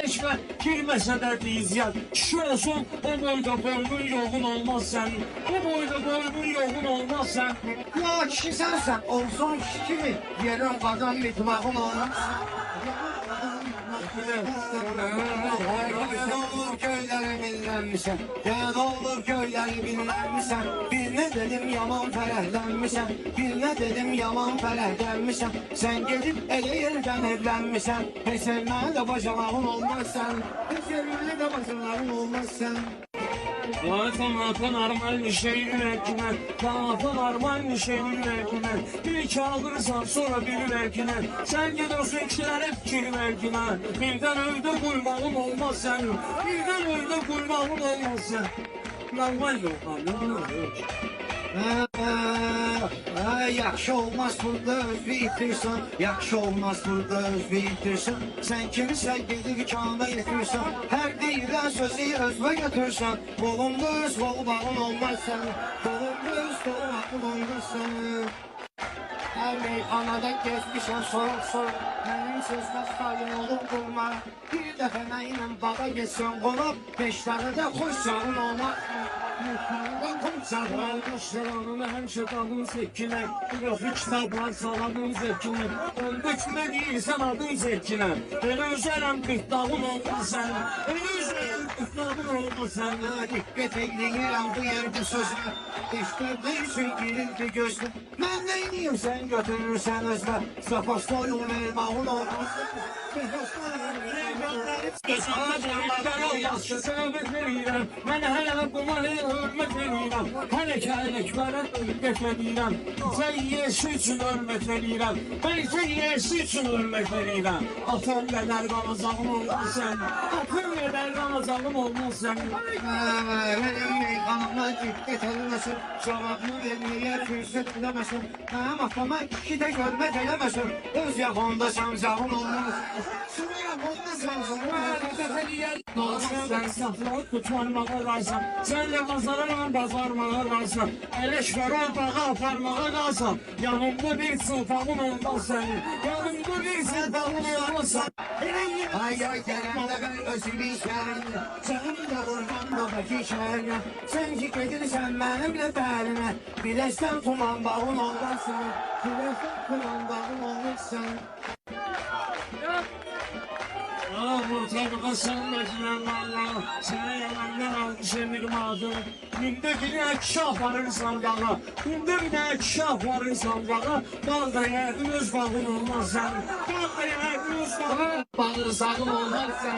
içme, girmese de diyeceğim. Şurasın, o boyda boynun yoğun olmaz sen. O boyda boynun yoğun olmaz sen. Ya kişi sensen, olsun kişi kimi, yerin kazan bitmağın olmaz. Ne olur köyleri bilmemmişem, ne olur köyleri bilmemmişem. Bir ne dedim yaman ferehlenmişem, bir ne dedim yaman ferehlenmişem. Sen gidip ele yerden evlenmişem, hiç sevmeye de başarağın olmaz sen. Hiç sevmeye de başarağın olmaz sen. Zaten arman şeyin ekine, zaten arman şeyin ekine. Bir kağıdırsan sonra bir ekine. Sen gidiyorsun kiler hep kirin ekine. Birden öldü kurbanım olmaz sen. Birden öldü kurbanım olmaz sen. Normal yok Yaxşı olmaz burada özü itirsən, yaxşı olmaz burada özü itirsən. Sən kimisə gedib kanda yetirsən, hər deyilən sözü özünə götürsən. Qolumda öz qol bağın olmaz sən, qolumda öz qol bağın olmaz sən. Hər meyxanada gezmişəm soruq, mənim sözlə sayın olub qurma. Bir dəfə mənimlə bağa geçsən qonaq, beşləri də xoşsağın olmaz. Arkadaşlarımın hemşe kadın zekine. Grafik kitaplar saladın zekine. Öndekine değilsen adın zekine. Ben özelim kırtlağın olma sen. Ben özelim kırtlağın olma sen. Dikkat eyleyirəm bu yerde sözlə. İşte bir şey girildi gözlə. Mən neyniyim sen götürürsən özlə. Zapoşda yol vermağın olmaz. Ben hele kumarı hürmet verirəm. Hele kələklərə hürmet verirəm. Sən yesi üçün hürmet verirəm. Ben sən yesi üçün hürmet verirəm. Atam qədər qanacağım olmaz sən. Atam qədər qanacağım olmaz sən. Benim meyxanıma dikkat eləməsin. Cavabını verməyə fürsət eləməsin. Mənim atama iki də görmət eləməsin. Öz yaxında samcağın olmaz. Şunu yaxında samcağın olmaz. Sen saflığı tutmarmağa razım. Sen de pazarına pazarmağa razım. Eleşveren bağa aparmağa razım. Yanımda bir sultanın olmaz senin. Yanımda bir sultanın olmaz senin. Ay ay gələndə mən özümün şəhərinə. Sənin də Burgandakı şəhərinə. Sən ki gedirsən mənimlə bərinə. Biləsən tuman bağın olmazsın. Biləsən tuman bağın olmazsın. Murtabıqa sənməklə valla. Sənə yalandan almış emir mağdur. Gündə bir dənə kişi aparırsan bağa. Gündə bir dənə kişi aparırsan bağa. Balda yəqin öz bağın olmaz sən. Balda yəqin öz bağın olmaz sən.